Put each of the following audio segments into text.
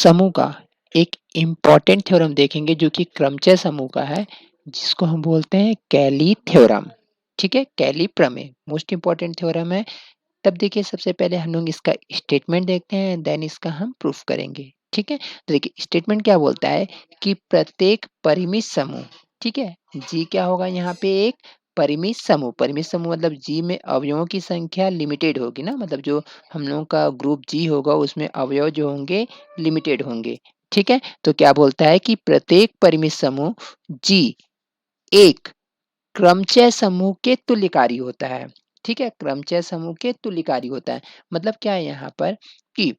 समूह का एक इम्पॉर्टेंट थ्योरम देखेंगे जो कि क्रमचय समूह का है, जिसको हम बोलते हैं कैली थ्योरम। ठीक है, कैली प्रमेय मोस्ट इम्पॉर्टेंट थ्योरम है। तब देखिए सबसे पहले हम लोग इसका स्टेटमेंट देखते हैं, देन इसका हम प्रूफ करेंगे। ठीक है, तो देखिए स्टेटमेंट क्या बोलता है कि प्रत्येक परिमित समूह, ठीक है, जी क्या होगा यहाँ पे एक परिमित समूह मतलब जी में अवयवों की संख्या लिमिटेड होगी ना, मतलब जो हम लोगों का ग्रुप जी होगा उसमें अवयव जो होंगे लिमिटेड होंगे। ठीक है, तो क्या बोलता है कि प्रत्येक परिमित समूह जी एक क्रमचय समूह के तुल्यकारी होता है। ठीक है, क्रमचय समूह के तुल्यकारी होता है। मतलब क्या है यहाँ पर कि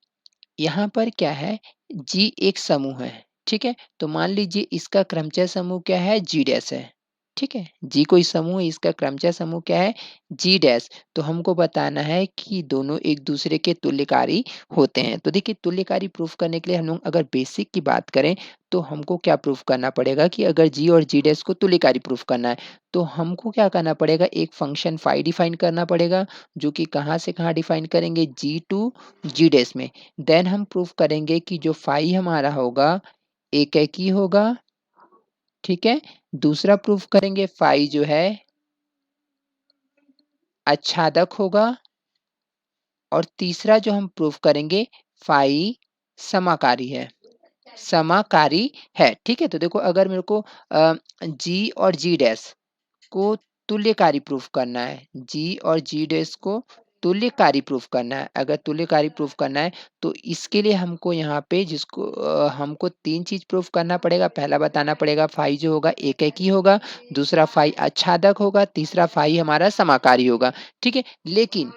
यहाँ पर क्या है, जी एक समूह है। ठीक है, तो मान लीजिए इसका क्रमचय समूह क्या है, जी डैश है। ठीक है, जी कोई समूह है, इसका क्रमचय समूह क्या है, जी डैश। तो हमको बताना है कि दोनों एक दूसरे के तुल्यकारी होते हैं। तो देखिए तुल्यकारी प्रूफ करने के लिए हम लोग अगर बेसिक की बात करें तो हमको क्या प्रूफ करना पड़ेगा कि अगर जी और जी डैश को तुल्यकारी प्रूफ करना है तो हमको क्या करना पड़ेगा, एक फंक्शन फाई डिफाइन करना पड़ेगा, जो कि कहाँ से कहाँ डिफाइन करेंगे, जी टू जी डैश में। देन हम प्रूफ करेंगे कि जो फाई हमारा होगा एकैकी होगा। ठीक है, दूसरा प्रूफ करेंगे फाई जो है आच्छादक होगा, और तीसरा जो हम प्रूफ करेंगे फाई समाकारी है, समाकारी है। ठीक है, तो देखो अगर मेरे को जी और जी डैश को तुल्यकारी प्रूफ करना है, जी और जी डैश को तुल्यकारी प्रूफ करना है, अगर तुल्यकारी प्रूफ करना है तो इसके लिए हमको यहाँ पे जिसको हमको तीन चीज प्रूफ करना पड़ेगा। पहला बताना पड़ेगा फाई जो होगा एकैकी होगा, दूसरा फाई आच्छादक होगा, तीसरा फाई हमारा समाकारी होगा। ठीक है, लेकिन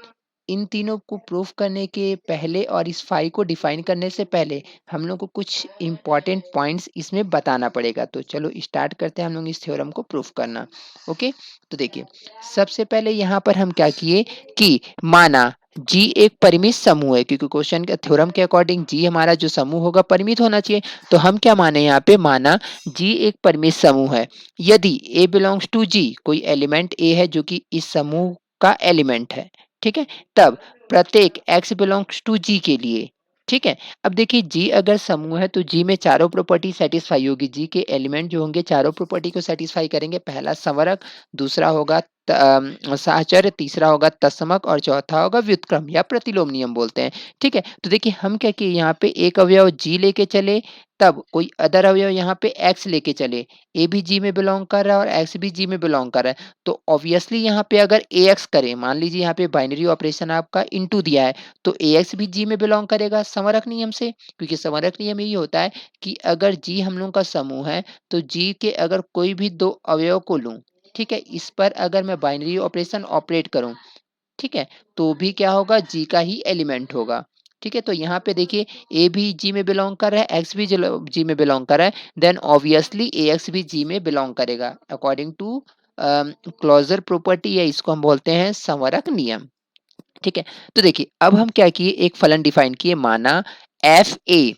इन तीनों को प्रूफ करने के पहले और इस फाई को डिफाइन करने से पहले हम लोग को कुछ इंपॉर्टेंट पॉइंट्स इसमें बताना पड़ेगा। तो चलो स्टार्ट करते हैं हम लोग इस थ्योरम को प्रूफ करना। ओके, तो देखिए सबसे पहले यहाँ पर हम क्या किए कि माना जी एक परिमित समूह है, क्योंकि क्वेश्चन के थ्योरम के अकॉर्डिंग जी हमारा जो समूह होगा परिमित होना चाहिए। तो हम क्या माने यहाँ पे, माना जी एक परिमित समूह है, यदि ए बिलोंग्स टू जी, कोई एलिमेंट ए है जो कि इस समूह का एलिमेंट है। ठीक है, तब प्रत्येक x बिलोंग्स टू जी के लिए। ठीक है, अब देखिए जी अगर समूह है तो जी में चारों प्रॉपर्टी सेटिस्फाई होगी, जी के एलिमेंट जो होंगे चारों प्रॉपर्टी को सेटिस्फाई करेंगे। पहला संवरक, दूसरा होगा साहचर्य, तीसरा होगा तत्समक और चौथा होगा व्युत्क्रम या प्रतिलोम नियम बोलते हैं। ठीक है, तो देखिए हम क्या किए, यहाँ पे एक अवयव जी लेके चले, तब कोई अदर अवयव यहाँ पे एक्स लेके चले, ए भी जी में बिलोंग कर रहा है और एक्स भी जी में बिलोंग कर रहा है। तो ऑब्वियसली यहाँ पे अगर ए एक्स करें, मान लीजिए यहाँ पे बाइनरी ऑपरेशन आपका इनटू दिया है, तो ए एक्स भी जी में बिलोंग करेगा संवरक नियम से, क्योंकि संवरक नियम यही होता है कि अगर जी हम लोगों का समूह है तो जी के अगर कोई भी दो अवयव को लूं, ठीक है, इस पर अगर मैं बाइनरी ऑपरेशन ऑपरेट करूं, ठीक है, तो भी क्या होगा, जी का ही एलिमेंट होगा। ठीक है, तो यहाँ पे देखिए ए भी जी में बिलोंग कर रहा है, एक्स भी जी में बिलोंग कर रहा है, देन ऑब्वियसली ए एक्स भी जी में बिलोंग करेगा अकॉर्डिंग टू क्लोजर प्रॉपर्टी, या इसको हम बोलते हैं संवरक नियम। ठीक है, तो देखिए अब हम क्या किए, एक फलन डिफाइन किए, माना एफ ए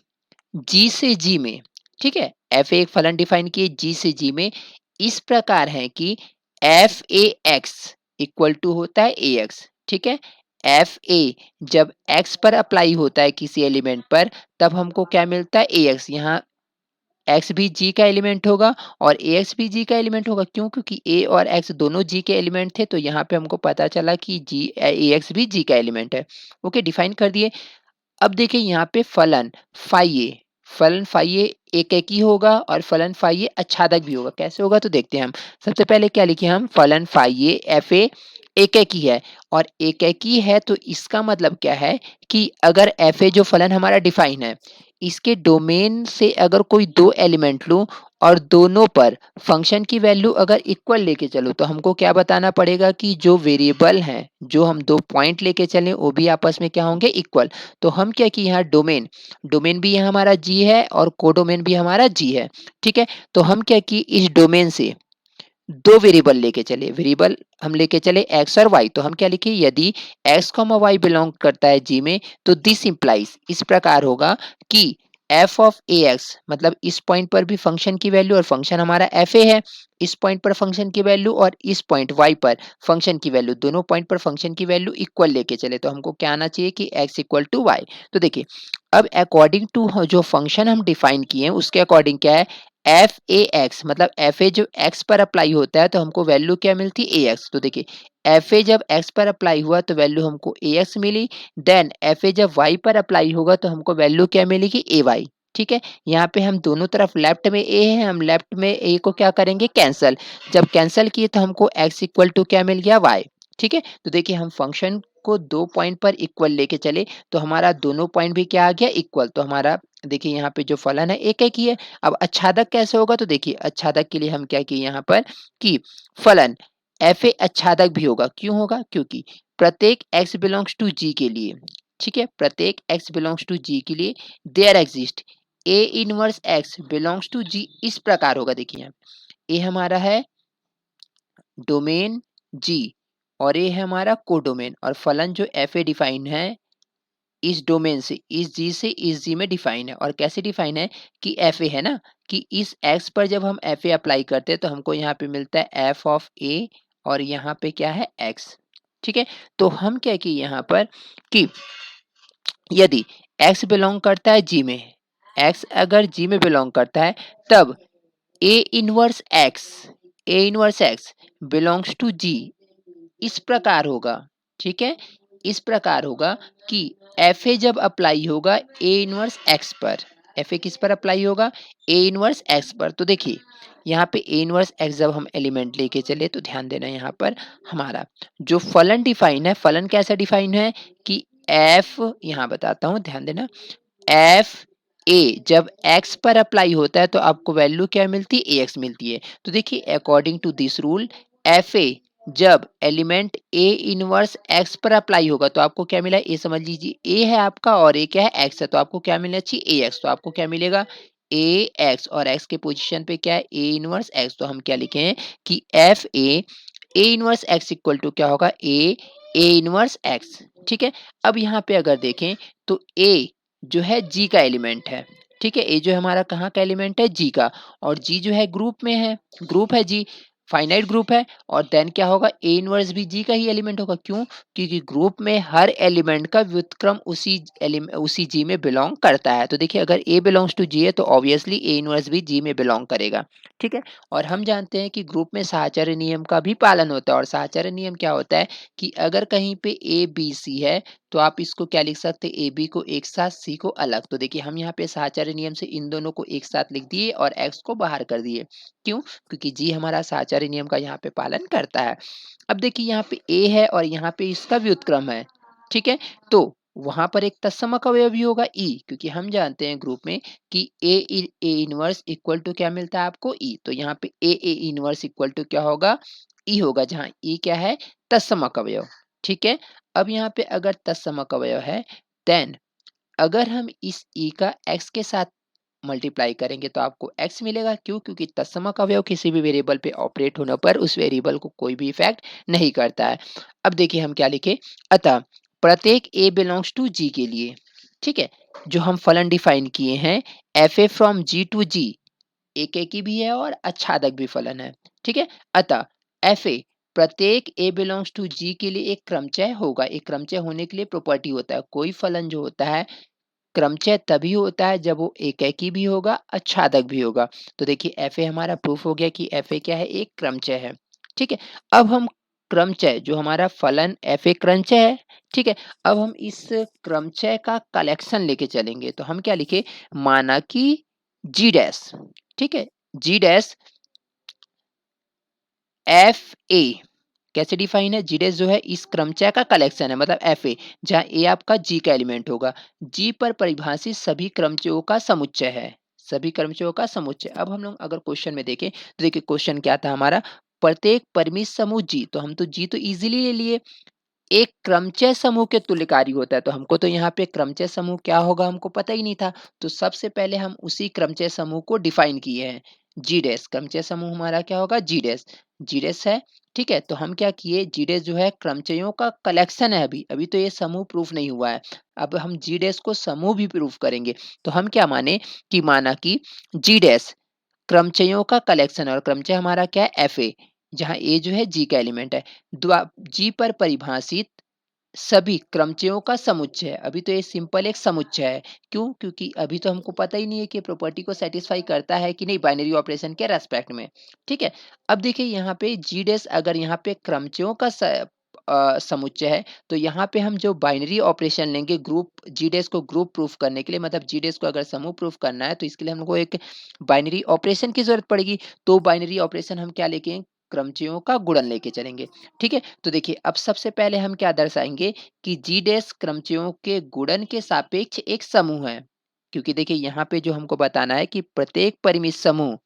जी से जी में। ठीक है, एफ ए एक फलन डिफाइन किए जी से जी में, इस प्रकार है कि f A x equal to होता है ए एक्स। ठीक है, एफ ए जब एक्स पर अप्लाई होता है किसी एलिमेंट पर, तब हमको क्या मिलता है, ए एक्स। यहाँ एक्स भी जी का एलिमेंट होगा और ए एक्स भी जी का एलिमेंट होगा, क्यों, क्योंकि ए और एक्स दोनों जी के एलिमेंट थे, तो यहाँ पे हमको पता चला कि जी ए एक्स भी जी का एलिमेंट है। ओके, डिफाइन कर दिए। अब देखिए यहाँ पे फलन फाई ए एक एक ही होगा और फलन फाई ए आच्छादक भी होगा। कैसे होगा तो देखते हैं हम। सबसे पहले क्या लिखे हम, फलन फाई ए एफ ए एक एक ही है, और एक एक ही है तो इसका मतलब क्या है कि अगर एफ ए जो फलन हमारा डिफाइन है, इसके डोमेन से अगर कोई दो एलिमेंट लूं और दोनों पर फंक्शन की वैल्यू अगर इक्वल लेके चलो, तो हमको क्या बताना पड़ेगा कि जो वेरिएबल हैं, जो हम दो पॉइंट लेके चलें, वो भी आपस में क्या होंगे, इक्वल। तो हम क्या कि यहाँ डोमेन डोमेन भी यहाँ हमारा जी है और कोडोमेन भी हमारा जी है। ठीक है, तो हम क्या कि इस डोमेन से दो वेरिएबल लेके चले, वेरिएबल हम लेके चले एक्स और वाई। तो हम क्या लिखे, यदि एक्स कॉमा वाई बिलोंग करता है जी में, तो दिस इंप्लाइज इस प्रकार होगा कि एफ ऑफ ए एक्स, मतलब इस पॉइंट पर भी फंक्शन की वैल्यू, और फंक्शन हमारा एफ ए है, इस पॉइंट पर फंक्शन की वैल्यू और इस पॉइंट y पर फंक्शन की वैल्यू, दोनों पॉइंट पर फंक्शन की वैल्यू इक्वल लेके चले, तो हमको क्या आना चाहिए कि x इक्वल टू वाई। तो देखिए अब अकॉर्डिंग टू जो फंक्शन हम डिफाइन किए हैं उसके अकॉर्डिंग क्या है, एफ ए एक्स, मतलब एफ ए जो एक्स पर अप्लाई होता है तो हमको वैल्यू क्या मिलती है, ए एक्स। तो देखिए एफ ए जब एक्स पर अप्लाई हुआ तो वैल्यू हमको ए एक्स मिली, देन एफ ए जब वाई पर अप्लाई होगा तो हमको वैल्यू क्या मिलेगी, ए वाई। ठीक है, यहाँ पे हम दोनों तरफ लेफ्ट में ए है, हम लेफ्ट में ए को क्या करेंगे, कैंसल। जब कैंसल किए तो हमको x इक्वल टू क्या मिल गया, y। ठीक है, तो देखिए हम फंक्शन को दो पॉइंट पर इक्वल लेके चले तो हमारा दोनों पॉइंट भी क्या आ गया, इक्वल। तो हमारा देखिए यहाँ पे जो फलन है एक एक ही है। अब अच्छादक कैसे होगा, तो देखिए अच्छादक के लिए हम क्या किए यहाँ पर कि फलन एफ ए अच्छादक भी होगा। क्यों होगा, क्योंकि प्रत्येक x बिलोंग्स टू g के लिए, ठीक है, प्रत्येक x बिलोंग्स टू g के लिए there exist a inverse x belongs to g। इस प्रकार होगा, देखिए यहाँ ए हमारा है डोमेन जी और ये है हमारा कोडोमेन, और फलन जो एफ ए डिफाइन है इस डोमेन से, इस जी से इस जी में डिफाइन है। और कैसे डिफाइन है कि एफ ए है ना, कि इस एक्स पर जब हम एफ ए अप्लाई करते हैं तो हमको यहाँ पे मिलता है एफ ऑफ ए और यहाँ पे क्या है एक्स। ठीक है, तो हम क्या कि यहाँ पर कि यदि एक्स बिलोंग करता है जी में, एक्स अगर जी में बिलोंग करता है तब A inverse X, A inverse X belongs to G इस प्रकार होगा। ठीक है, इस प्रकार होगा कि एफ ए जब अप्लाई होगा ए इनवर्स एक्स पर, एफ ए किस पर अप्लाई होगा, ए इनवर्स एक्स पर। तो देखिए यहाँ पे ए इनवर्स एक्स जब हम एलिमेंट लेके चले तो ध्यान देना यहाँ पर हमारा जो फलन डिफाइन है, फलन कैसा डिफाइन है कि एफ, यहाँ बताता हूँ ध्यान देना, एफ ए जब एक्स पर अप्लाई होता है तो आपको वैल्यू क्या मिलती है, ए एक्स मिलती है। तो देखिए according to this rule f ए जब एलिमेंट ए इनवर्स एक्स पर अप्लाई होगा तो आपको क्या मिला, ए समझ लीजिए ए है आपका और ए क्या है, एक्स है, तो आपको क्या मिलना चाहिए, ए एक्स। तो आपको क्या मिलेगा, ए एक्स, और एक्स के पोजीशन पे क्या है, ए इनवर्स एक्स। तो हम क्या लिखे हैं कि f A inverse x equal to क्या होगा, ए इनवर्स एक्स। ठीक है, अब यहाँ पे अगर देखें तो ए जो है जी का एलिमेंट है। ठीक है, ए जो है हमारा कहाँ का एलिमेंट है, जी का, और जी जो है ग्रुप में है, ग्रुप है जी, फाइनाइट ग्रुप है। और देन क्या होगा, ए इनवर्स भी जी का ही एलिमेंट होगा। क्यों, क्योंकि ग्रुप में हर एलिमेंट का व्युत्क्रम उसी जी में बिलोंग करता है। तो देखिए अगर ए बिलोंग्स टू जी है तो ऑब्वियसली ए इनवर्स भी जी में बिलोंग करेगा। ठीक है, और हम जानते हैं कि ग्रुप में साहचर्य नियम का भी पालन होता है, और साहचर्य नियम क्या होता है कि अगर कहीं पे ए बी सी है तो आप इसको क्या लिख सकते हैं, ए बी को एक साथ, सी को अलग। तो देखिए हम यहाँ पे साहचर्य नियम से इन दोनों को एक साथ लिख दिए और एक्स को बाहर कर दिए। क्यों, क्योंकि जी हमारा साहचर्य नियम का यहाँ पे पालन करता है। अब देखिए यहाँ पे ए है और यहाँ पे इसका व्युत्क्रम है। ठीक है, तो वहां पर एक तत्समक अवयव भी होगा ई, क्योंकि हम जानते हैं ग्रुप में कि ए इनवर्स इक्वल टू क्या मिलता है आपको, ई। तो यहाँ पे ए इनवर्स इक्वल टू क्या होगा, ई होगा, जहाँ ई क्या है, तत्समक अवयव। ठीक है, अब यहाँ पे अगर तत्समक अवयव है देन अगर हम इस ई का एक्स के साथ मल्टीप्लाई करेंगे तो आपको x मिलेगा। क्यों, क्योंकि तत्समक अवयव किसी भी वेरिएबल पे ऑपरेट होने पर उस वेरिएबल को कोई भी इफेक्ट नहीं करता है। अब देखिए हम क्या लिखे, अतः प्रत्येक a बिलोंग्स टू g के लिए, ठीक है, जो हम फलन डिफाइन किए हैं F A from ji to G, एक एक ही भी है और अच्छादक भी फलन है। ठीक है, अतः एफ ए प्रत्येक a बिलोंग्स टू g के लिए एक क्रमचय होगा। एक क्रमचय होने के लिए प्रॉपर्टी होता है, कोई फलन जो होता है क्रमचय तभी होता है जब वो एकेकी भी होगा, अच्छादक भी होगा। तो देखिए एफ ए हमारा प्रूफ हो गया कि एफ ए क्या है, एक क्रमचय है। ठीक है, अब हम क्रमचय जो हमारा फलन एफ ए क्रमचय है, ठीक है, अब हम इस क्रमचय का कलेक्शन लेके चलेंगे। तो हम क्या लिखे, माना कि जी डैश, ठीक है, जी डैश एफ ए कैसे डिफाइन है, जी डैश जो है इस क्रमचय का कलेक्शन है, मतलब एफ ए, जहाँ ए आपका जी का एलिमेंट होगा, जी पर परिभाषित सभी क्रमचयों का समुच्चय है, सभी क्रमचयों का समुच्चय। अब हम लोग अगर क्वेश्चन में देखें तो देखिए क्वेश्चन क्या था हमारा, प्रत्येक परिमित समूह जी, तो हम तो जी तो इजीली ले लिए, एक क्रमचय समूह के तुल्यकारी होता है। तो हमको तो यहाँ पे क्रमचय समूह क्या होगा हमको पता ही नहीं था, तो सबसे पहले हम उसी क्रमचय समूह को डिफाइन किए हैं, जी डैश, क्रमचय समूह हमारा क्या होगा, जी डैश, जी डैश है। ठीक है, तो हम क्या किए, जी डैश जो है क्रमचयों का कलेक्शन है, अभी अभी तो ये समूह प्रूफ नहीं हुआ है, अब हम जी डैश को समूह भी प्रूफ करेंगे। तो हम क्या माने कि माना कि जी डैश क्रमचयों का कलेक्शन, और क्रमचय हमारा क्या है, एफ ए, जहाँ ए जो है जी का एलिमेंट है। जी पर परिभाषित सभी क्रमचयों का समुच्चय। अभी तो ये सिंपल एक समुच्चय है। क्यों? क्योंकि अभी तो हमको पता ही नहीं है कि प्रॉपर्टी को सेटिस्फाई करता है कि नहीं बाइनरी ऑपरेशन के रेस्पेक्ट में। ठीक है? अब देखिए यहाँ पे जी डैश अगर यहाँ पे क्रमचयों का समुच्चय है, तो यहाँ पे हम जो बाइनरी ऑपरेशन लेंगे ग्रुप जी डैश को ग्रुप प्रूफ करने के लिए, मतलब जी डैश को अगर समूह प्रूफ करना है तो इसके लिए हमको एक बाइनरी ऑपरेशन की ज़रूरत पड़ेगी। तो बाइनरी ऑपरेशन हम क्या लेके क्रमचयों का गुणन लेके चलेंगे। ठीक है? तो देखिए अब सबसे पहले हम क्या दर्शाएँगे कि जी डैश क्रमचयों के गुणन के सापेक्ष एक समूह है। क्योंकि देखिए यहाँ पे जो हमको बताना है कि प्रत्येक परिमित समूह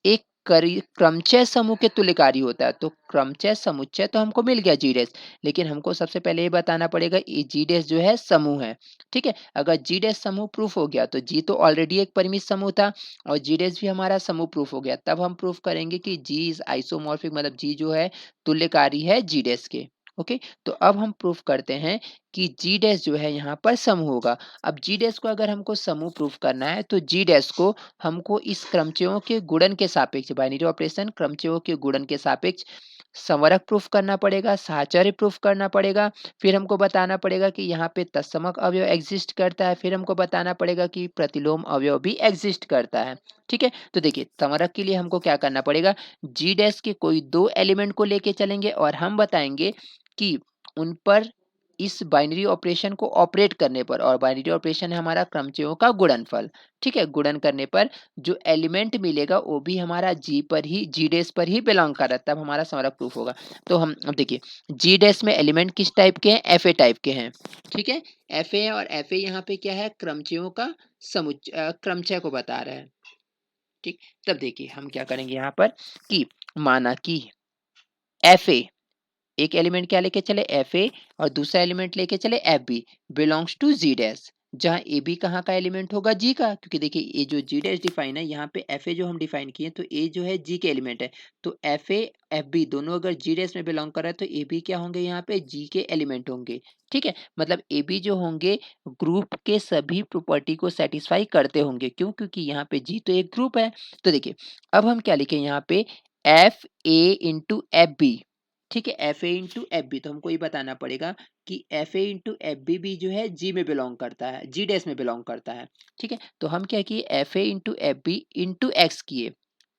एक क्रमचय समूह के तुल्यकारी होता है। तो क्रमचय समुच्चय तो हमको मिल गया जी डैश, लेकिन हमको सबसे पहले ये बताना पड़ेगा ये जी डैश जो है समूह है। ठीक है? अगर जी डैश समूह प्रूफ हो गया तो जी तो ऑलरेडी एक परिमित समूह था और जी डैश भी हमारा समूह प्रूफ हो गया। तब हम प्रूफ करेंगे कि जी इज आइसोमॉर्फिक, मतलब जी जो है तुल्यकारी है जी डैश के। ओके, तो अब हम प्रूफ करते हैं कि जी डैश जो है यहाँ पर समूह होगा। अब जी डैश को अगर हमको समूह प्रूफ करना है तो जी डैश को हमको इस क्रमचयों के गुणन के सापेक्ष, बाइनरी ऑपरेशन क्रमचयों के गुणन के सापेक्ष संवरक प्रूफ करना पड़ेगा, साहचर्य प्रूफ करना पड़ेगा। फिर हमको बताना पड़ेगा कि यहाँ पे तत्समक अवयव एग्जिस्ट करता है। फिर हमको बताना पड़ेगा कि प्रतिलोम अवयव भी एग्जिस्ट करता है। ठीक है? तो देखिए संवरक के लिए हमको क्या करना पड़ेगा, जी डैश के कोई दो एलिमेंट को लेके चलेंगे और हम बताएंगे कि उन पर इस बाइनरी ऑपरेशन को ऑपरेट करने पर, और बाइनरी ऑपरेशन है हमारा क्रमचयों का गुणनफल। ठीक है? गुणन करने पर जो एलिमेंट मिलेगा वो भी हमारा जी पर ही, जी डैश पर ही बिलोंग कर रहा है, तब हमारा संवरक प्रूफ होगा। तो हम अब देखिए जी डैश में एलिमेंट किस टाइप के हैं, एफ ए टाइप के हैं। ठीक है? एफ ए है और एफ ए यहाँ पे क्या है, क्रमचयों का क्रमचय को बता रहा है। ठीक, तब देखिए हम क्या करेंगे यहाँ पर कि माना कि एफ ए एक एलिमेंट क्या लेके चले, एफ ए, और दूसरा एलिमेंट लेके चले f b, belongs to g dash, जहाँ ए बी कहाँ का एलिमेंट होगा, जी का। क्योंकि देखिए ये जो जी डैश डिफाइन है यहाँ पे एफ ए जो हम डिफाइन किए तो ए जो है जी के एलिमेंट है। तो एफ ए एफ बी दोनों अगर जी डैश में बिलोंग कर रहा है तो ए बी क्या होंगे, यहाँ पे जी के एलिमेंट होंगे। ठीक है? मतलब ए बी जो होंगे ग्रुप के सभी प्रॉपर्टी को सेटिस्फाई करते होंगे। क्यों? क्योंकि यहाँ पे जी तो एक ग्रुप है। तो देखिए अब हम क्या लिखें यहाँ पे, एफ ए इंटू एफ बी। ठीक है? F A into F b, तो हमको ये बताना पड़ेगा कि एफ ए इंटू एफ बी भी जो है जी में बिलोंग करता है, जी डैश में बिलोंग करता है। ठीक है? तो हम क्या किए, एफ ए into F b into x किए।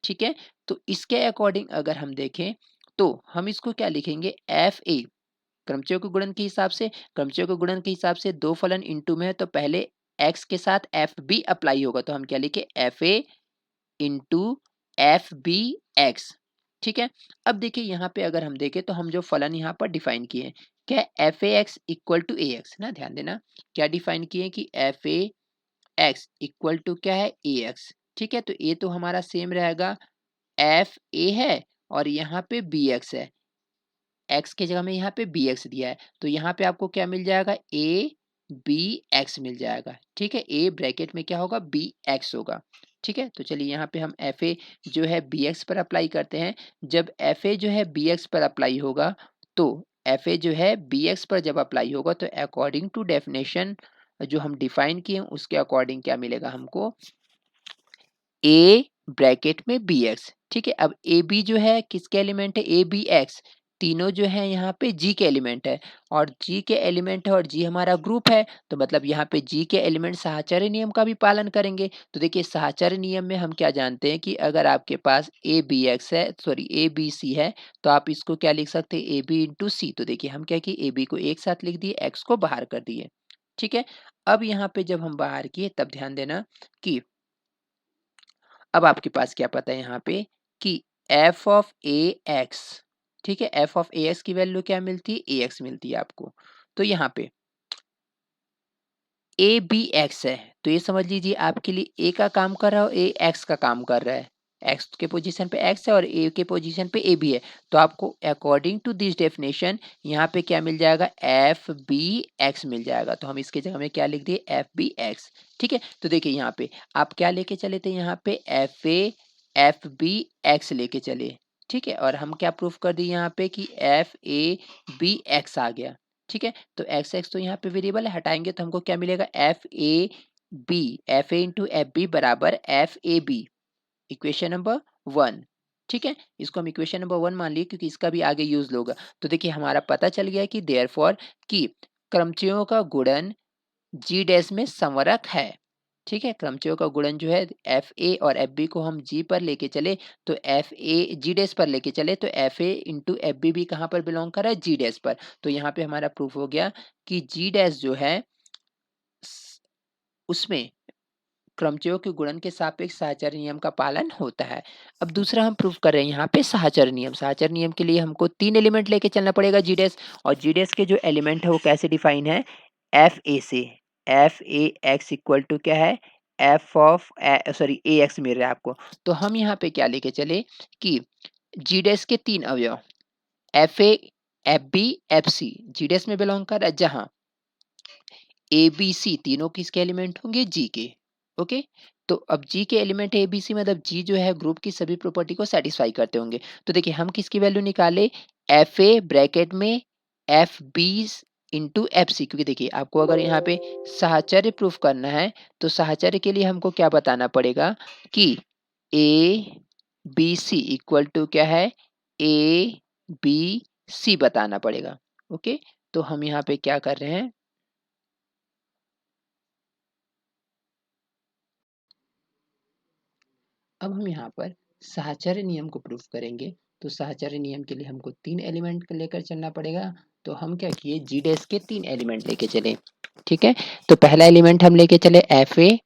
ठीक है? तो इसके अकॉर्डिंग अगर हम देखें तो हम इसको क्या लिखेंगे, एफ ए क्रमचयों के गुणन के हिसाब से, क्रमचयों के गुणन के हिसाब से दो फलन इंटू में है तो पहले एक्स के साथ एफ बी अप्लाई होगा। तो हम क्या लिखे, एफ ए इंटू एफ बी एक्स। ठीक है? अब देखिए यहाँ पे अगर हम देखें तो हम जो फलन यहाँ पर डिफाइन किए हैं, क्या f A x equal to a x ना, ध्यान देना क्या डिफाइन किए हैं कि f A x equal to क्या है, ए एक्स। ठीक है? तो ए तो हमारा सेम रहेगा, एफ ए है और यहाँ पे बी एक्स है, एक्स की जगह में यहाँ पे बी एक्स दिया है, तो यहाँ पे आपको क्या मिल जाएगा, ए बी एक्स मिल जाएगा। ठीक है? ए ब्रैकेट में क्या होगा, बी एक्स होगा। ठीक है? तो चलिए यहाँ पे हम एफ ए जो है बी एक्स पर अप्लाई करते हैं। जब एफ ए जो है बी एक्स पर अप्लाई होगा तो एफ ए जो है बी एक्स पर जब अप्लाई होगा तो अकॉर्डिंग टू डेफिनेशन जो हम डिफाइन किए उसके अकॉर्डिंग क्या मिलेगा हमको, ए ब्रैकेट में बी एक्स। ठीक है? अब ए बी जो है किसके एलिमेंट है, ए बी एक्स, तीनों जो है यहाँ पे जी के एलिमेंट है और जी के एलिमेंट है और जी हमारा ग्रुप है, तो मतलब यहाँ पे जी के एलिमेंट साहचर्य नियम का भी पालन करेंगे। तो देखिए साहचर्य नियम में हम क्या जानते हैं कि अगर आपके पास ए बी एक्स है, सॉरी ए बी सी है, तो आप इसको क्या लिख सकते हैं, ए बी इंटू सी। तो देखिए हम क्या कि ए बी को एक साथ लिख दिए, एक्स को बाहर कर दिए। ठीक है? अब यहाँ पे जब हम बाहर किए तब ध्यान देना कि अब आपके पास क्या पता है यहाँ पे कि एफ ऑफ ए एक्स, ठीक है, एफ ऑफ ए एक्स की वैल्यू क्या मिलती है, ए एक्स मिलती है आपको। तो यहाँ पे ए बी एक्स है, तो ये समझ लीजिए आपके लिए ए का काम कर रहा है और ए एक्स का काम कर रहा है। एक्स के पोजीशन पे एक्स है और ए के पोजीशन पे ए बी है, तो आपको अकॉर्डिंग टू दिस डेफिनेशन यहाँ पे क्या मिल जाएगा, एफ बी एक्स मिल जाएगा। तो हम इसके जगह में क्या लिख दिए, एफ बी एक्स। ठीक है? तो देखिए यहाँ पे आप क्या लेके चले थे, यहाँ पे एफ बी एक्स लेके चले। ठीक है? और हम क्या प्रूफ कर दिए यहाँ पे कि एफ ए बी एक्स आ गया। ठीक है? तो एक्स एक्स तो यहाँ पे वेरिएबल है, हटाएंगे तो हमको क्या मिलेगा, F A B, F A into F B बराबर F A B. Equation number 1, ठीक है? इसको हम इक्वेशन नंबर 1 मान लिए क्योंकि इसका भी आगे यूज़ होगा। तो देखिए हमारा पता चल गया कि देयरफॉर कि क्रमचयों का गुणन जी डैश में संवरक है। ठीक है? क्रमचयों का गुणन जो है एफ ए और एफ बी को हम जी पर लेके चले तो एफ ए जी डैश पर लेके चले तो F A into F b भी कहाँ पर बिलोंग कर रहा है? जी डैश पर। तो यहाँ पे हमारा प्रूफ हो गया कि जी डैश जो है स- उसमें क्रमचयों के गुणन के सापेक्ष साहचर्य नियम का पालन होता है। अब दूसरा हम प्रूफ कर रहे हैं यहाँ पे साहचर्य नियम। साहचर्य नियम के लिए हमको 3 एलिमेंट लेके चलना पड़ेगा जी डैश, और जी डैश के जो एलिमेंट है वो कैसे डिफाइन है? एफ ए से। F A x equal to क्या है? F of sorry A X मिल रहा है आपको। तो हम यहाँ पे क्या लेके चले कि जी डैश के 3 अवयव f a, f b, f c g dash में बिलोंग कर रहा है, जहाँ ए बी सी तीनों किसके एलिमेंट होंगे? जी के। ओके, तो अब जी के एलिमेंट ए बी सी मतलब जी जो है ग्रुप की सभी प्रॉपर्टी को सेटिस्फाई करते होंगे। तो देखिए हम किसकी वैल्यू निकाले? एफ ए ब्रैकेट में f b into f c, क्योंकि देखिए आपको अगर यहाँ पे साहचर्य प्रूफ करना है तो साहचर्य के लिए हमको क्या बताना पड़ेगा कि a b c equal to क्या है? ए बी सी बताना पड़ेगा। ओके, तो हम यहाँ पे क्या कर रहे हैं? अब हम यहाँ पर साहचर्य नियम को प्रूफ करेंगे। तो साहचर्य नियम के लिए हमको 3 एलिमेंट को लेकर चलना पड़ेगा। तो हम क्या किए? जी डैश के 3 एलिमेंट लेके चले। ठीक है, तो पहला एलिमेंट हम लेके चले एफ ए,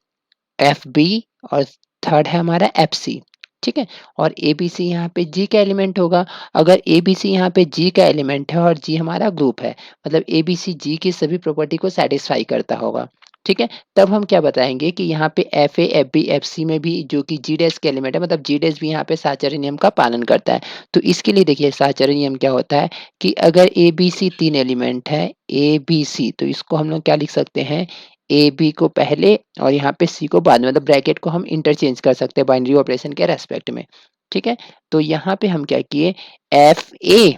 एफ बी, और थर्ड है हमारा एफ सी। ठीक है, और ए बी सी यहाँ पे जी का एलिमेंट होगा। अगर ए बी सी यहाँ पे जी का एलिमेंट है और जी हमारा ग्रुप है, मतलब ए बी सी जी की सभी प्रॉपर्टी को सेटिस्फाई करता होगा। ठीक है, तब हम क्या बताएंगे कि यहाँ पे f a, f b, f c में भी जो कि जी डैश के एलिमेंट है, मतलब जी डैश भी यहाँ पे साहचर्य नियम का पालन करता है। तो इसके लिए देखिए साहचर्य नियम क्या होता है कि अगर ए बी सी 3 एलिमेंट है, ए बी सी, तो इसको हम लोग क्या लिख सकते हैं? ए बी को पहले और यहाँ पे सी को बाद में, मतलब ब्रैकेट को हम इंटरचेंज कर सकते हैं बाइनरी ऑपरेशन के रेस्पेक्ट में। ठीक है, तो यहाँ पे हम क्या किए? एफ ए,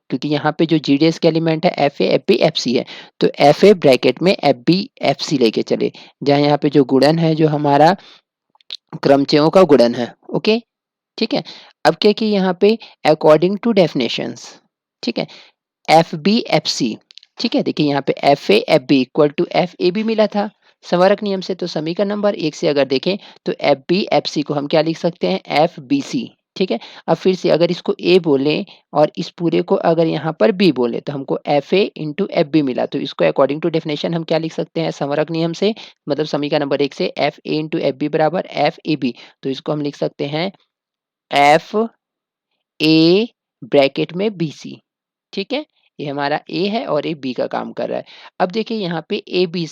क्योंकि यहाँ पे जो जी डी एस के एलिमेंट है F a, f b, f c है, तो एफ ए ब्रैकेट में एफ बी, एफ सी लेके चले, जहाँ यहाँ पे जो गुणन है जो हमारा क्रमचयों का गुणन है। ओके, ठीक है। अब क्या कि यहाँ पे अकॉर्डिंग टू डेफिनेशंस, ठीक है, एफ बी एफ सी, ठीक है, देखिए यहाँ पे f a f b equal to f A b मिला था संवरक नियम से। तो समीकरण नंबर 1 से अगर देखें तो एफ बी एफ सी को हम क्या लिख सकते हैं? F b c. ठीक है, अब फिर से अगर इसको ए बोलें और इस पूरे को अगर यहाँ पर बी बोले तो हमको एफ ए इंटू एफ बी मिला। तो इसको अकॉर्डिंग टू डेफिनेशन हम क्या लिख सकते हैं संवरक नियम से? मतलब समीकरण नंबर 1 से F A into F B बराबर एफ ए बी। तो इसको हम लिख सकते हैं एफ ए ब्रैकेट में बी सी। ठीक है, ये हमारा ए है और ये बी का काम कर रहा है। अब देखिए यहाँ पे ए बी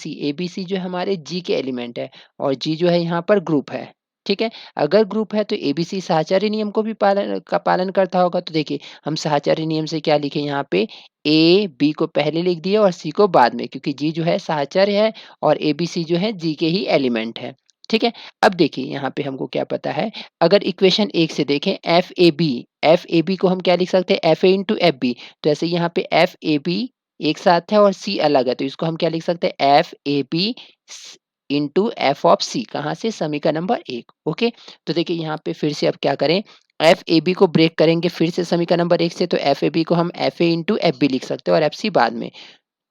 सी जो हमारे जी के एलिमेंट है और जी जो है यहाँ पर ग्रुप है। ठीक है, अगर ग्रुप है तो ए बी सी साहचर्य नियम को भी पालन करता होगा। तो देखिए हम साहचर्य नियम से क्या लिखे यहाँ पे? ए बी को पहले लिख दिए और सी को बाद में, क्योंकि जी जो है साहचर्य है और ए बी सी जो है जी के ही एलिमेंट है। ठीक है, अब देखिए यहाँ पे हमको क्या पता है? अगर इक्वेशन 1 से देखें एफ ए बी को हम क्या लिख सकते हैं? F A into F b. तो ऐसे यहाँ पे एफ ए बी एक साथ है और सी अलग है, तो इसको हम क्या लिख सकते हैं? F A B into F of C, कहाँ से? समीकरण नंबर 1। ओके, तो देखिए यहाँ पे फिर से अब क्या करें? एफ ए बी को ब्रेक करेंगे फिर से समीकरण नंबर 1 से, तो एफ ए बी को हम एफ ए इंटू एफ बी लिख सकते हैं और एफ सी बाद में।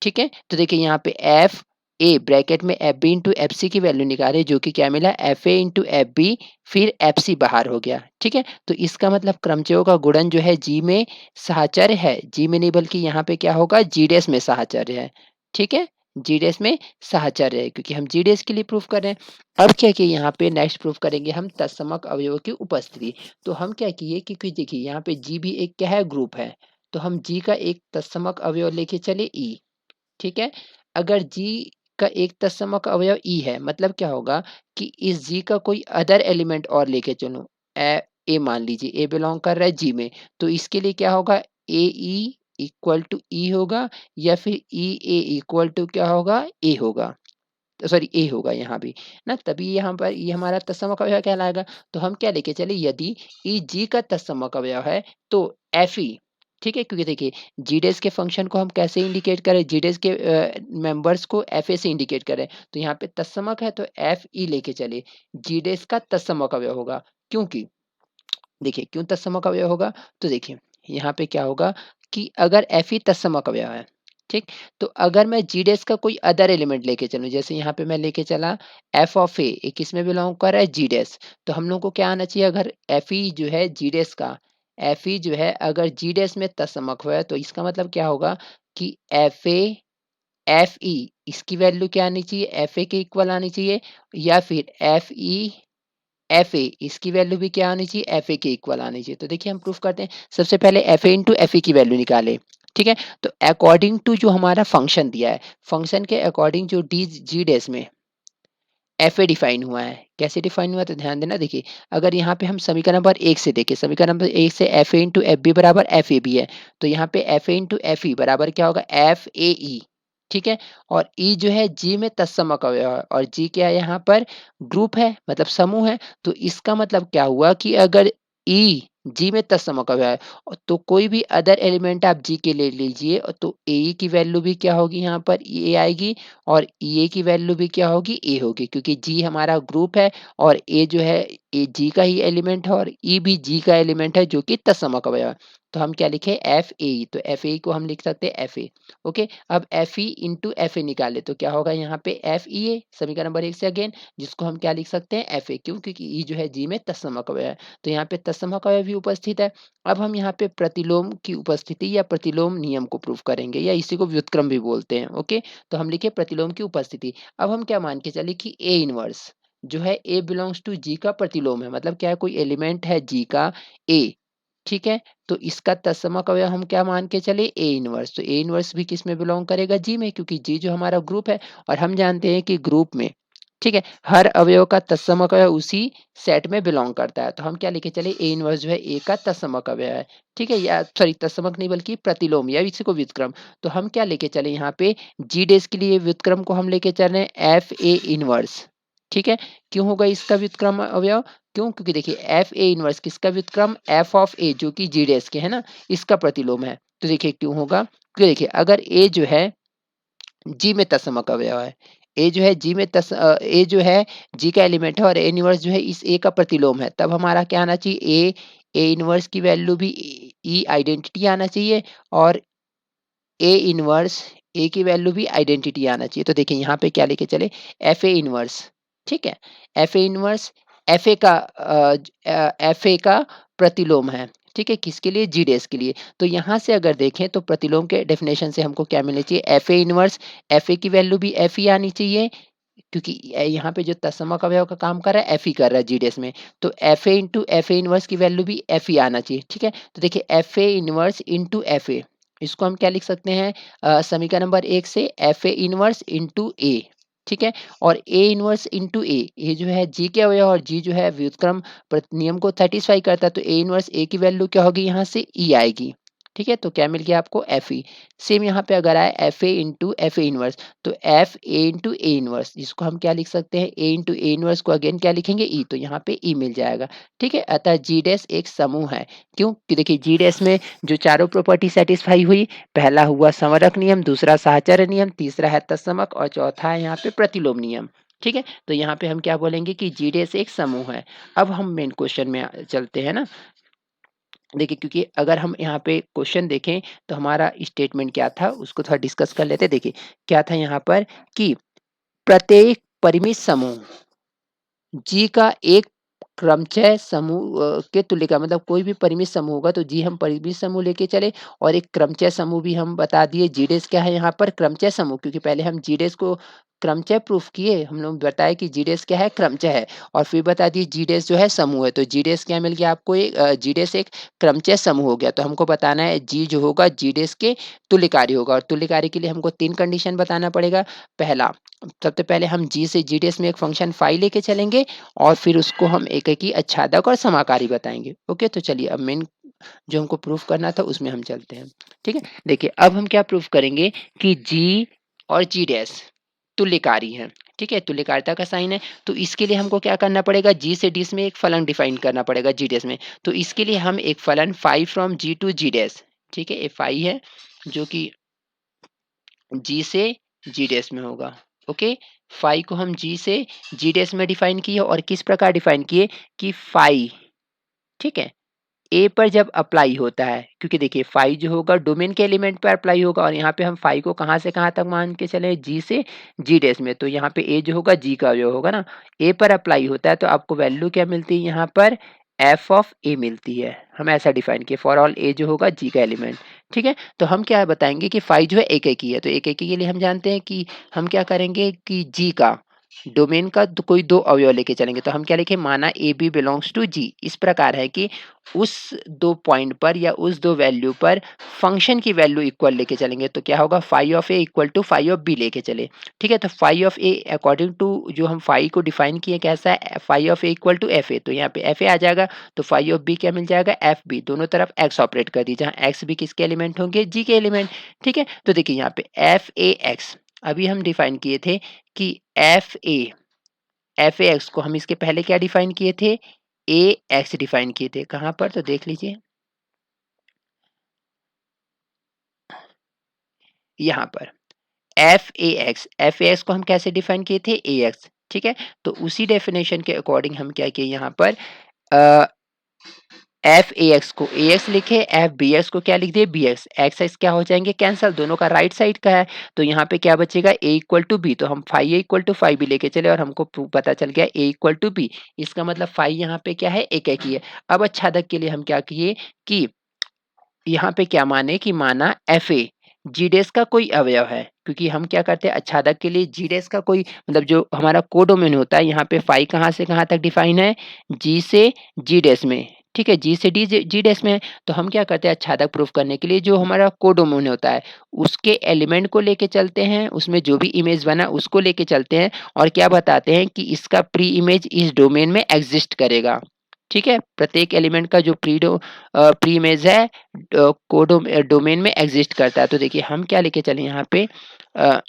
ठीक है, तो देखिए यहाँ पे एफ ए ब्रैकेट में f b into f c की वैल्यू निकाले, जो कि क्या मिला? एफ ए इंटू एफ बी, फिर एफ सी बाहर हो गया। ठीक है, तो इसका मतलब क्रमचयों का गुणन जो है जी में साहचर्य है, जी में नहीं बल्कि यहाँ पे क्या होगा? जी डैश में साहचर्य है। ठीक है, जी डैश में साहचर्य है, क्योंकि हम जी डैश के लिए प्रूफ कर रहे हैं। अब क्या किए यहाँ पे? नेक्स्ट प्रूफ करेंगे हम तत्समक अवयवों की उपस्थिति। तो हम क्या किए? क्योंकि देखिए यहाँ पे जी भी एक क्या है? ग्रुप है, तो हम जी का एक तत्समक अवयव लेके चले ई। ठीक है, अगर जी का एक तत्समक अवयव ई है, मतलब क्या होगा कि इस जी का कोई अदर एलिमेंट और लेके चलो, ए ए मान लीजिए ए बिलोंग कर रहा है जी में, तो इसके लिए क्या होगा? ए ई इक्वल टू ई होगा, या फिर ई ए इक्वल टू क्या होगा? ए होगा, सॉरी ए होगा यहाँ भी ना, तभी यहाँ पर ये हमारा तत्समक अवयव कहलाएगा। तो हम क्या लेके चले? यदि ई जी का तत्समक अवयव है तो एफ ई ठीक है? क्योंकि देखिए जीडीएस के फंक्शन को हम कैसे इंडिकेट करें, जीडीएस के मेंबर्स को एफए से इंडिकेट करें, तो यहाँ पे तत्समक है तो एफई लेके चलिए, जीडीएस का तत्समक अवयव होगा। क्योंकि देखिए क्यों तत्समक अवयव होगा? तो देखिए यहाँ पे क्या होगा कि अगर एफई तत्समक अवयव है, ठीक? तो अगर मैं जीडीएस का कोई अदर एलिमेंट लेके चलूँ, जैसे यहाँ पे मैं लेके चला एफ ऑफ ए, ये किसमें बिलॉन्ग कर रहा है? जीडीएस। तो हम लोग को क्या आना चाहिए, अगर एफई जो है जीडीएस का, एफई जो है अगर जीडीएस में तत्समक हुआ है, तो इसका मतलब क्या होगा कि एफए एफई इसकी वैल्यू क्या आनी चाहिए? एफए के इक्वल आनी चाहिए, या फिर एफई एफए इसकी वैल्यू भी क्या आनी चाहिए? एफए के इक्वल आनी चाहिए। तो देखिए हम प्रूफ करते हैं। सबसे पहले एफए इंटू एफई की वैल्यू निकालें, ठीक है? तो अकॉर्डिंग टू जो हमारा फंक्शन दिया है, फंक्शन के अकॉर्डिंग जो डी जी डेस में एफए डिफाइन हुआ है, कैसे डिफाइन हुआ है? तो ध्यान देना। देखिए अगर यहाँ पे हम समीकरण नंबर 1 से देखें, समीकरण नंबर 1 से एफए इंटू एफबी बराबर एफएबी है, तो यहाँ पे एफए इंटू एफई बराबर क्या होगा? एफएई, ठीक है? और ई जो है जी में तत्समक अवयव है, और जी क्या है यहाँ पर? ग्रुप है, मतलब समूह है। तो इसका मतलब क्या हुआ कि अगर ई जी में तत्समक अवयव है, तो कोई भी अदर एलिमेंट आप जी के ले लीजिए, तो ए की वैल्यू भी क्या होगी यहाँ पर? ए आएगी, और ए की वैल्यू भी क्या होगी? ए होगी, क्योंकि जी हमारा ग्रुप है और ए जो है ए जी का ही एलिमेंट है, और ई भी जी का एलिमेंट है जो कि तत्समक अवयव है। तो हम क्या लिखे? F a. तो एफ ए को हम लिख सकते हैं एफ ए। ओके, अब एफ ई इंटू एफ ए निकाले तो क्या होगा यहाँ पे? एफ ई ए, समीकरण नंबर 1 से अगेन, जिसको हम क्या लिख सकते हैं? F A. क्यों? क्योंकि ई जो है जी में तत्समक अवयव है, तो यहाँ पे तत्समक अवयव भी उपस्थित है। अब हम यहाँ पे प्रतिलोम की उपस्थिति या प्रतिलोम नियम को प्रूव करेंगे, या इसी को व्युत्क्रम भी बोलते हैं। ओके, तो हम लिखे प्रतिलोम की उपस्थिति। अब हम क्या मान के चले कि ए इनवर्स जो है ए बिलोंग्स टू जी का प्रतिलोम है, मतलब क्या है? कोई एलिमेंट है जी का ए, ठीक है? तो इसका तत्समक अवयव हम क्या मान के चले? ए इनवर्स। तो ए इनवर्स भी किस में बिलोंग करेगा? जी में, क्योंकि जी जो हमारा ग्रुप है, और हम जानते हैं कि ग्रुप में, ठीक है, हर अवयव का तत्समक अवयव उसी सेट में बिलोंग करता है। तो हम क्या लेके चले? ए इनवर्स जो है ए का तत्समक अवयव है, ठीक है? या सॉरी, तत्समक नहीं बल्कि प्रतिलोम, या इसी को व्युत्क्रम। तो हम क्या लेके चले यहाँ पे? जी डेज के लिए व्युत्क्रम को हम लेके चल रहे हैं एफ ए इनवर्स, ठीक है? क्यों होगा इसका व्युत्क्रम अवयव? क्यों? क्योंकि देखिए एफ ए इनवर्स किसका व्युत्क्रम? एफ ऑफ ए, जो कि जी डेज के है ना, इसका प्रतिलोम है। तो देखिए क्यों होगा? क्योंकि देखिए अगर ए जो है जी में तत्समक अवयव है, ए जो है जी में ए जो है जी का एलिमेंट है, और ए इनवर्स जो है इस ए का प्रतिलोम है, तब हमारा क्या आना चाहिए? ए इनवर्स की वैल्यू भी ई आइडेंटिटी आना चाहिए, और ए इनवर्स ए की वैल्यू भी आइडेंटिटी आना चाहिए। तो देखिए यहाँ पे क्या लेके चले? एफ ए इनवर्स, ठीक है? F A inverse F A का एफ ए का प्रतिलोम है, ठीक है? किसके लिए? जी डेस के लिए। तो यहाँ से अगर देखें तो प्रतिलोम के डेफिनेशन से हमको क्या मिलना चाहिए? F A inverse, F A की वैल्यू भी एफ ही आनी चाहिए, क्योंकि यहाँ पे जो तत्समक अवयव का काम कर रहा है एफ ही कर रहा है जीडीएस में, तो F A into F A inverse की वैल्यू भी एफ ही आना चाहिए, ठीक है? तो देखिए F A inverse into F ए, इसको हम क्या लिख सकते हैं? समीकरण नंबर 1 से एफ ए इनवर्स इंटू ए, ठीक है? और ए इनवर्स इंटू ए, ये जो है जी के अवयव, और जी जो है व्युत्क्रम नियम को सेटिस्फाई करता है, तो ए इनवर्स ए की वैल्यू क्या होगी? यहाँ से ई आएगी, ठीक है? तो क्या मिल गया आपको? F E. सेम यहाँ पे अगर आए एफ ए इंटू एफ ए इनवर्स, तो F A into A inverse, जिसको हम क्या लिख सकते हैं? ए इंटू ए इनवर्स को अगेन क्या लिखेंगे? ई। तो यहाँ पे ई मिल जाएगा, ठीक है? अतः जी डैश एक समूह है। क्यों? कि देखिए जी डैश में जो चारों प्रॉपर्टी सेटिस्फाई हुई, पहला हुआ संवरक नियम, दूसरा साहचर्य नियम, तीसरा है तत्समक, और चौथा है यहाँ पे प्रतिलोम नियम, ठीक है? तो यहाँ पे हम क्या बोलेंगे कि जी डैश एक समूह है। अब हम मेन क्वेश्चन में चलते हैं ना। देखिए क्योंकि अगर हम यहाँ पे क्वेश्चन देखें तो हमारा स्टेटमेंट क्या था उसको थोड़ा डिस्कस कर लेते हैं। देखिए क्या था यहाँ पर कि प्रत्येक परिमित समूह जी का एक क्रमचय समूह के तुल्य का, मतलब कोई भी परिमित समूह होगा तो जी हम परिमित समूह लेके चले, और एक क्रमचय समूह भी हम बता दिए। जीडेस क्या है यहाँ पर? क्रमचय समूह, क्योंकि पहले हम जीडेस को क्रमचय प्रूफ किए, हम लोग बताए कि जीडेस क्या है? क्रमचय है, और फिर बता दिए जीडेस जो है समूह है। तो जीडेस क्या मिल गया आपको? एक जीडेस एक क्रमचय समूह हो गया। तो हमको बताना है जी जो होगा जीडेस के तुल्यकारी होगा, और तुल्यकारी के लिए हमको 3 कंडीशन बताना पड़ेगा। पहला, सबसे पहले हम जी से जीडेस में एक फंक्शन फाई लेके चलेंगे, और फिर उसको हम एक-एक ही आच्छादक और समाकारी बताएँगे। ओके, तो चलिए अब मेन जो हमको प्रूफ करना था उसमें हम चलते हैं। ठीक है? देखिए अब हम क्या प्रूफ करेंगे कि जी और जी डैश तुल्यकारी हैं। ठीक है? तुल्यकारिता का साइन है, तो इसके लिए हमको क्या करना पड़ेगा? जी से डिस में एक फलन डिफाइन करना पड़ेगा जी डैश में। तो इसके लिए हम एक फलन phi from ji to g dash, ठीक है, ये फाई है जो कि जी से जी डैश में होगा। ओके, फाई को हम जी से जी डैश में डिफाइन किए और किस प्रकार डिफाइन किए कि फाई, ठीक है, ए पर जब अप्लाई होता है, क्योंकि देखिए फाई जो होगा डोमेन के एलिमेंट पर अप्लाई होगा और यहाँ पे हम फाई को कहाँ से कहाँ तक मान के चले, जी से जी डैश में, तो यहाँ पे ए जो होगा जी का अवयव होगा ना, ए पर अप्लाई होता है तो आपको वैल्यू क्या मिलती है यहाँ पर, एफ ऑफ ए मिलती है। हम ऐसा डिफाइन किए फॉर ऑल ए जो होगा जी का एलिमेंट। ठीक है, तो हम क्या बताएंगे कि फाई जो है एक एक ही है, तो एक एक ही के लिए हम जानते हैं कि हम क्या करेंगे कि जी का डोमेन का तो कोई दो अवयव लेके चलेंगे, तो हम क्या लिखे, माना A B belongs to G, इस प्रकार है कि उस दो पॉइंट पर या उस दो वैल्यू पर फंक्शन की वैल्यू इक्वल लेके चलेंगे, तो क्या होगा, phi of a equal to phi of b लेके चले। ठीक है, तो phi of a according to जो हम फाई को डिफाइन किए कैसा है, phi of a equal to f a, तो यहाँ पे एफ ए आ जाएगा, तो फाई ऑफ बी क्या मिल जाएगा, एफ बी, दोनों तरफ एक्स ऑपरेट कर दी, जहाँ एक्स भी किसके एलिमेंट होंगे, जी के एलिमेंट। ठीक है, तो देखिए यहाँ पे एफ ए एक्स अभी हम डिफाइन किए थे कि एफ ए एक्स को हम इसके पहले क्या डिफाइन किए थे, ए एक्स डिफाइन किए थे, कहाँ पर, तो देख लीजिए यहाँ पर एफ ए एक्स को हम कैसे डिफाइन किए थे, ए एक्स। ठीक है, तो उसी डेफिनेशन के अकॉर्डिंग हम क्या किए यहाँ पर, एफ ए एक्स को ए एक्स लिखे, एफ बी एक्स को क्या लिख दिए, बी एक्स, एक्स एक्स क्या हो जाएंगे कैंसल, दोनों का राइट साइड का है, तो यहाँ पे क्या बचेगा, ए इक्वल टू बी, तो हम phi a equal to phi b लेके चले और हमको पता चल गया ए इक्वल टू बी, इसका मतलब फाई यहाँ पे क्या है, एक एक ही है। अब अच्छादक के लिए हम क्या किए कि यहाँ पे क्या माने कि माना एफ ए जी डैश का कोई अवयव है, क्योंकि हम क्या करते हैं अच्छादक के लिए जी डैश का कोई मतलब जो हमारा कोडोमेन होता है, यहाँ पे फाई कहाँ से कहाँ तक डिफाइन है, जी से जी डैश में। ठीक है, जी से डी जी डैश में है, तो हम क्या करते हैं अच्छादक प्रूफ करने के लिए जो हमारा कोडोमेन होता है उसके एलिमेंट को लेके चलते हैं, उसमें जो भी इमेज बना उसको लेके चलते हैं और क्या बताते हैं कि इसका प्री इमेज इस डोमेन में एग्जिस्ट करेगा। ठीक है, प्रत्येक एलिमेंट का जो प्री इमेज है कोडो डोमेन में एग्जिस्ट करता है, तो देखिए हम क्या लेके चले यहाँ पे अ,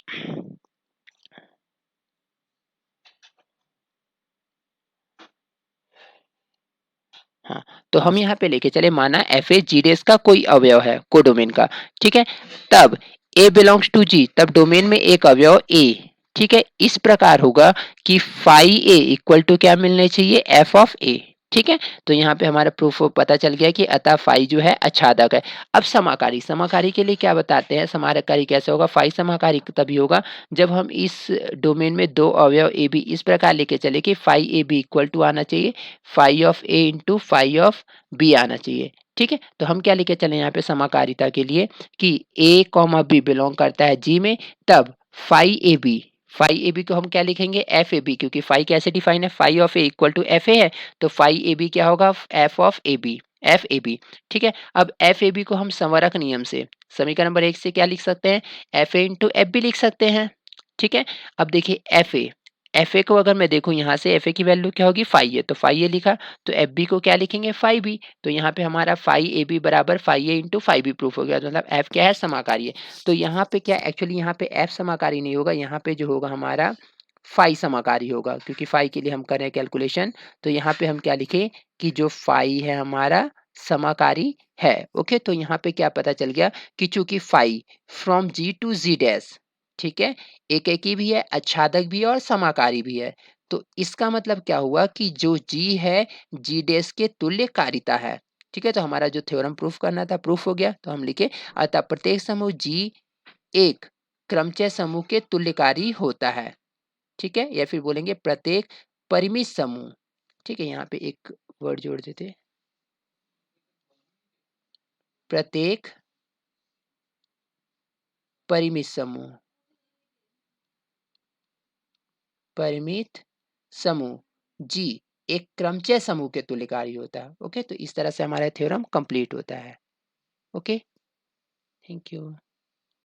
हाँ, तो हम यहाँ पे लेके चले माना एफ ए जी डेस का कोई अवयव है कोडोमेन का। ठीक है, तब ए बिलोंग्स टू जी, तब डोमेन में एक अवयव ए। ठीक है, इस प्रकार होगा कि फाई ए इक्वल टू क्या मिलने चाहिए, एफ ऑफ ए। ठीक है, तो यहाँ पे हमारा प्रूफ पता चल गया कि अतः फाई जो है अच्छादक है। अब समाकारी, समाकारी के लिए क्या बताते हैं, समाकारी कैसे होगा, फाई समाकारी तभी होगा जब हम इस डोमेन में दो अवयव ए बी इस प्रकार लेके चले कि phi a b equal to आना चाहिए phi of a into phi of b आना चाहिए। ठीक है, तो हम क्या लेके चले यहाँ पे समाकारिता के लिए कि ए कॉमा बी बिलोंग करता है जी में, तब फाई ए बी को हम क्या लिखेंगे, एफ ए बी, क्योंकि फाई कैसे डिफाइन है, phi of a equal to f a है, तो फाई ए बी क्या होगा, f of a B, F A b. ठीक है, अब एफ ए बी को हम संवरक नियम से समीकरण नंबर 1 से क्या लिख सकते हैं, F A into F b लिख सकते हैं। ठीक है, अब देखिए एफ ए को अगर मैं देखूं यहाँ से एफ ए की वैल्यू क्या होगी, फाई ए, तो फाई ए लिखा, तो एफ बी को क्या लिखेंगे, फाई बी, तो यहाँ पे हमारा फाई ए बी बराबर फाई ए इंटू फाई बी प्रूफ हो गया, तो मतलब एफ क्या है, समाकारी है। तो यहाँ पे क्या एक्चुअली यहाँ पे एफ समाकारी नहीं होगा, यहाँ पे जो होगा हमारा फाई समाकारी होगा, क्योंकि फाई के लिए हम करें कैलकुलेशन, तो यहाँ पे हम क्या लिखे कि जो फाई है हमारा समाकारी है। ओके, तो यहाँ पे क्या पता चल गया कि चूंकि phi from ji to g dash, ठीक है, एकेकी भी है, आच्छादक भी है और समाकारी भी है, तो इसका मतलब क्या हुआ कि जो जी है जी डैश के तुल्यकारिता है। ठीक है, तो हमारा जो थ्योरम प्रूफ करना था प्रूफ हो गया, तो हम लिखे अतः प्रत्येक समूह जी एक क्रमचय समूह के तुल्यकारी होता है। ठीक है, या फिर बोलेंगे प्रत्येक परिमित समूह। ठीक है, यहाँ पे एक वर्ड जोड़ देते, प्रत्येक परिमित समूह, परिमित समूह जी एक क्रमचय समूह के तुल्यकारी होता है। ओके, तो इस तरह से हमारा थ्योरम कंप्लीट होता है। Okay, thank you.